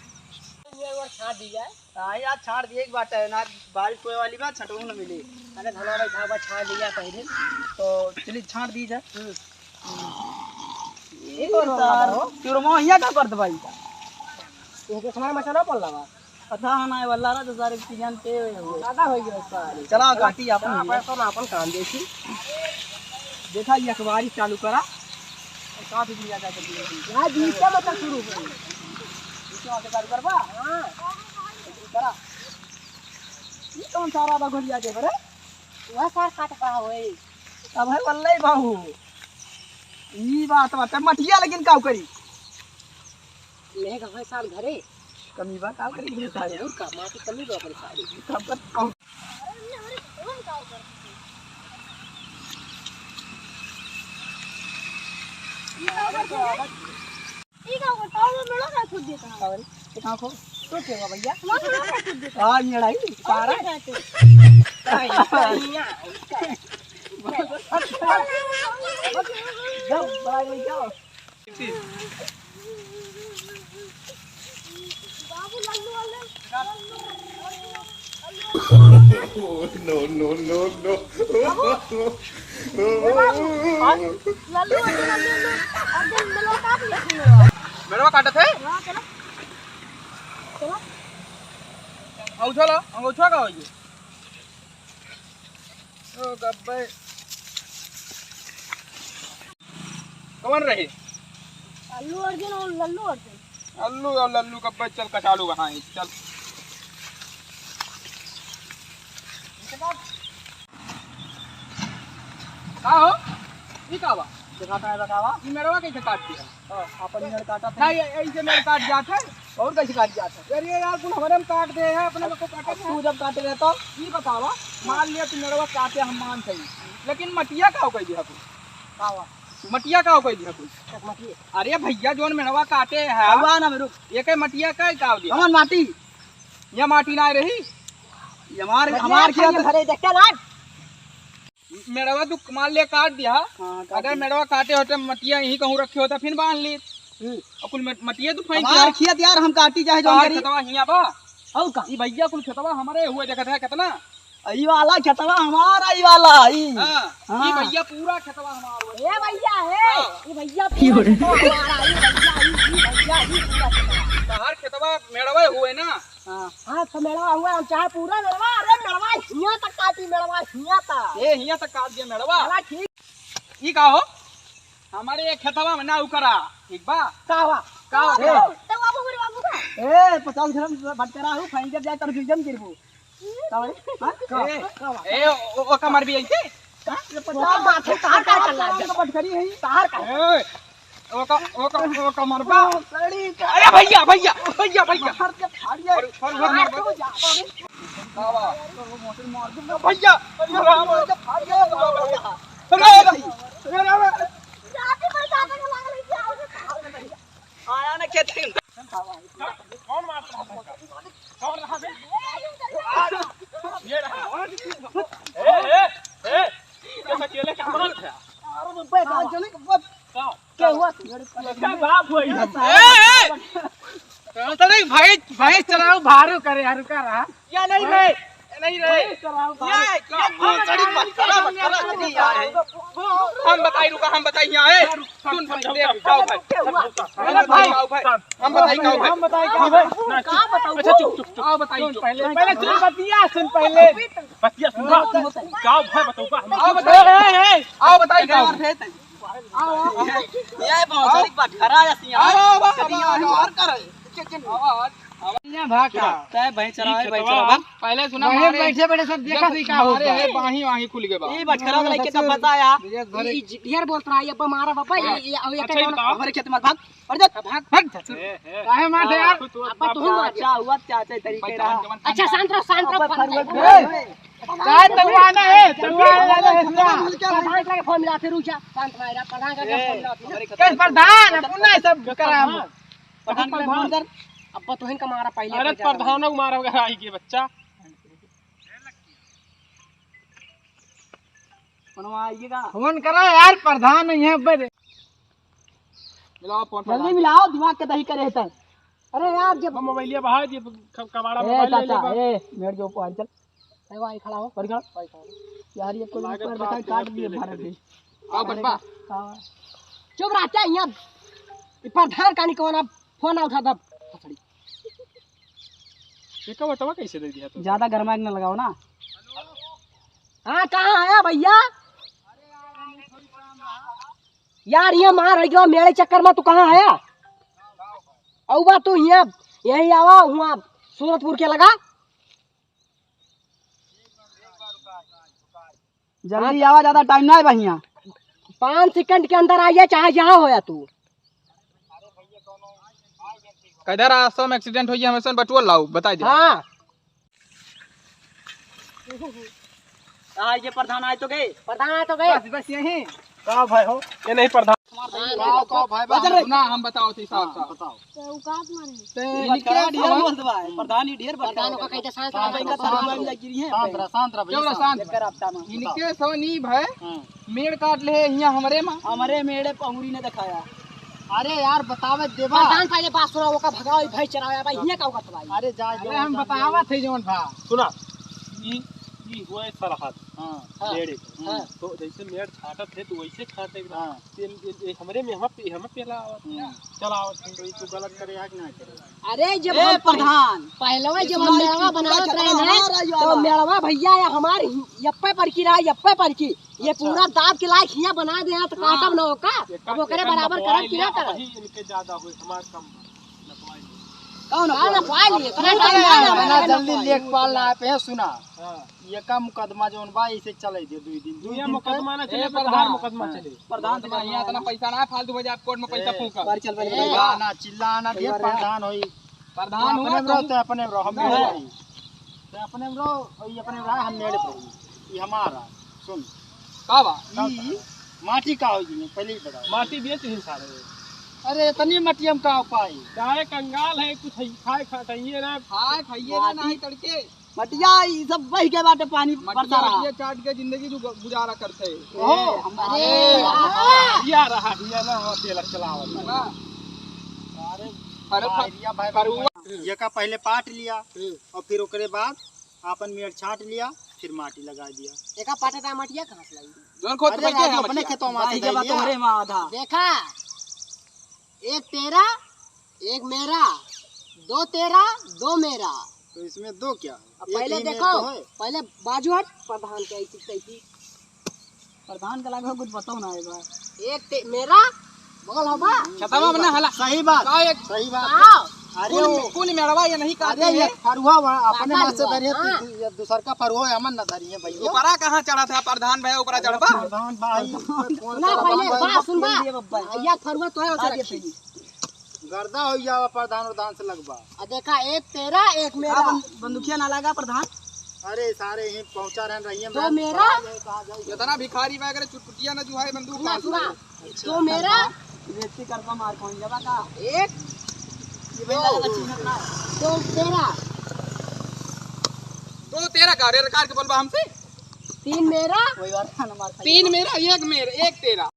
छाड़ दी जाए। हाँ यार छाड़ दिए एक बात है ना, बारिश होने वाली बात छटू न मिले। अगर धनवा भाई धावा छाड़ दिया पहले तो चलिए छाड़ दी जाए। ये सर क्यों रमा यहाँ का करते भाई का ये के समार मचा ना पड़ला बा पता ना वाला ना तो सारे सीजन पे ज्यादा हो गया सारे। चला काटी अपन अपन काम देखी देखा ये अखबारी चालू करा और काट दिया जाए यार बीच का मतलब शुरू हो बीच में चालू करबा। हां करा ये कौन सारा बगड़िया दे बरे वह सार काट पा होए अब है वल्ले बाहू ई बात बात मटिया लेकिन काऊ करी ले का भाई साल घरे कमी बा काऊ करी रे सारे और का माटी कमी बा पर सारी सब पर काऊ अरे हमारे कौन काऊ करती ई काऊ को टाव मेलो ना खुद देता है ये कहां को तो केवा भैया मेलो ना खुद देता हां लड़ाई सारा जाओ बाहर जाओ बाबू लल्लू वाले no no no no Lallu और दिन मेरा काट लिया मेरा काटा थे हां चलो चलो आओ चलो अंगूठा का हो ये ओ गब्बे कौन रहे अल्लू अर्जुन और लल्लू अर्जुन अल्लू और लल्लू गब्बे चल कचालू कहां है चल का हो ई का बा दिखाता है बतावा ई मेरवा कैसे काट दिया हां अपन इधर काटा था नहीं ऐसे मेरे काट जात है और कैसे काट जात है अरे यार तू हमारे में काट दे है अपने को काटे तू जब काटे रहे तो ई बतावा मान लिया तू मेरवा काटे हम मान सही लेकिन मटिया का हो कह दिया तू कावा मटिया का हो कह दिया तू मटिया अरे भैया जोन मेरवा काटे है हवा ना मेरू एक मटिया का काव दिया हमन माटी ये माटी ना रही ये हमार किया घरे देखता ना मेड़वा तू मान लिया काट दिया अगर मेड़वा काटे होते मटिया यहीं कहूं रखे होता फिर बांध ली कुल मटिया तू फेंक दिया खियत यार हम काटी जाए जो करी खेतवा हिया बा औ का ई भैया कुल खेतवा हमारे हुए देखत है कितना ई वाला खेतवा हमारा ई वाला ई हां ई भैया पूरा खेतवा हमारा ए भैया है ई भैया हमारा ई भैया ई पूरा हर खेतवा मेड़वा हुए ना हां तो मेड़वा हुआ हम चाहे पूरा मेड़वा अरे मेड़वा हिया तक काटी मेड़वा हिया तक ए हिया तक काट दिया मेड़वा चला ठीक ई का हो हमारे एक खेतवा में ना उकरा ठीक बा कावा तो बाबू रे बाबू का ए 50 ग्राम भटकरा हूं फाइन जाए कर जम गिरबू कावा हां ए ओ का मार भी ऐसे का 50 बात है कहां का चल रहा है भटकरी है तार का ओ का मरबा सड़ी अरे भैया भैया भैया भैया हर के फाड़िया मार दो कावा वो मोटर मार दूंगा भैया मार के फाड़िया अरे जाते पर जाते को लग रही है आया ना खेत कौन मार कौन रहा बे ये रहा ए कैसा केले का मार था अरे बे गांव चले क्या हुआ क्या बाप हुई ए भाई भाई चलाओ भारू करे हर का रहा या नहीं रे नहीं रे ये क्या बड़ी मस्करा नहीं यार हम बताई यहां है सुन देख जाओ भाई हम बताई का बताओ अच्छा चुप आओ बताइए पहले सुन बतिया सुन पहले बतिया सुन गाओ भाई बताओ आओ बताइए का आओ ये बहुत सारी बात खरा जाती है आओ और कर यहां भाग का तय भाई चराए भाई चरा पहले सुना मारे बैठे बैठे सब देखा सी का हो अरे बाही वाही खुल गए बा ई बटखरा वाला के सब बताया ई ढेर बोलत रहा ये मारा बाबा ये हमारे खेत में भाग और जा भाग काहे मारते यार अब तो अच्छा हुआ चाचा तरीके रहा अच्छा शांत रहो चाय तलवाना है तलवाना है प्रधान के फोन मिला फिर रुक जा शांत मायरा प्रधान का फोन मिला कैसे प्रधान पुनः सब करा प्रधान के फोन कर अब तो इनका मारा पहले अरे प्रधानों को मारा वगैरह आई के बच्चा बनवाइएगा। फोन करो यार, प्रधान यहाँ पर। मिलाओ फोन, जल्दी मिलाओ, दिमाग के दही करे तक। अरे यार जब मोबाइलिया बाहर जी कबाड़ा ए मोबाइल ले चाचा, ले। ए मेरे जो ऊपर चल। ए भाई खड़ा हो, पर खड़ा। यार ये कोई ऊपर देखा काट दिए भारत देश। का बनबा चुप रह क्या यहाँ प्रधान का नहीं कौन अब फोन उठा तब। ये का बटवा कैसे दे दिया तू? ज्यादा गरमाइक न लगाओ ना। हाँ कहाँ आया भैया? यार ये मार गया मेरे चक्कर में, तू कहाँ आया? औबा तू यहाँ यही आवा हुआ सूरतपुर के लगा। जल्दी आवा, ज्यादा टाइम ना है भैया। 5 सेकंड के अंदर आइए, चाहे जहाँ होया तू। किधर रास्ता में एक्सीडेंट हो गया, हमें सन बटुआ लाओ बता दे। हाँ ये प्रधान आए तो गए, प्रधान आए तो गए। बस यही का भाई हो? ये नहीं प्रधान ना हम बताओ थे साहब साहब बताओ। प्रधान ही ढेर प्रधान का कहते शांत इनके सोनी भाई मेड़ काट ले यहाँ हमारे मेरे पहुरी ने दिखाया। अरे यार बतावे देवा, प्रधान पहले बात सुना, वो का भगाओ भाई चराया भाई ये का होगा भाई। अरे जा हम बतावा थे जोन भा सुना ई हुआ सरहद। हां मेड़ तो जैसे मेड़ छाटत थे तो वैसे छाटे। हमरे में हम पहला चलावत है तो गलत करे या कि ना करे। अरे जब हम प्रधान पहलवा जब हम मेड़वा बनावत रहे हैं तो मेड़वा भैया या हमारे यप्पे पर की रहा, यप्पे पर की ये पूरा दाब के लायक हिया बना दे तो काटब न होका, अब ओकरे बराबर करब कि ना करब। इनके ज्यादा होई, हमार कम कौन ना पाल लिए इतना टाइम ना जल्दी लेख पाल ना पे सुना। ये का मुकदमा जोन बा इसे चले दे 2 दिन दुनिया मुकदमा ना चले, प्रधान मुकदमा चले। प्रधान तो यहाँ इतना पैसा ना फालतू बजे आप कोर्ट में पैसा फूका पर चल ना चिल्लाना दे। प्रधान होई, प्रधान हुआ तो अपने रो हम तो अपने रो होई, अपने रो हम नेड़े पर ये हमारा सुन का बा माटी का होई पहले ही बता। माटी बेच ही सारे। अरे इतनी मटी हम का पाई, चाहे कंगाल है कुछ खाए खाइए ना, खाइए ना नहीं तड़के मटिया ई सब बह के बाटे पानी बरसा रहा। ये चाट के जिंदगी गुजारा करते ओ अरे या रहा हिया ना हो तेल चलावत ना। अरे ये का पहले पाट लिया और फिर ओकरे बाद आपन मेड़ छाट लिया, फिर माटी लगा दिया। एका पाटेटा मटिया कहां से लाई? जोन खोद अरे बैठे अपने खेतों में से जब तोहरे में आधा देखा, एक तेरा एक मेरा, 2 तेरा 2 मेरा। तो इसमें 2 क्या? अब पहले देखो, पहले बाजू हट प्रधान के ऐसी तैसी प्रधान के लगे कुछ बताओ ना एक बार। एक मेरा बोल होबा खत्म अपना हला सही बात, का एक सही बात। आओ अरे वो कुल मेड़वा ये नहीं काटे अरे ये है। फरुआ अपने हाथ से धरिए, दूसर का फरुआ हमन ना धरिए भैया। ऊपरा कहां चढ़ा था प्रधान भाई, ऊपरा चढ़बा प्रधान भाई ना पहले बात सुन बा या फरुआ तो है उसे देती गर्दा हो जावा प्रधान उदान से लगवा। आ देखा, एक तेरा एक मेरा। बंदूकिया ना लगा प्रधान? अरे सारे यहीं पहुंचा रहिए। 2 मेरा इतना भिखारी वगैरह चुटपुटिया ना जो है बंदूक सुना सुना, 2 मेरा व्यक्ति करता मार कौन जगह का एक 2 तेरा 2 तेरा का कार के बोलबा हमसे 3 मेरा 3 मेरा 1 मेरा 1 तेरा।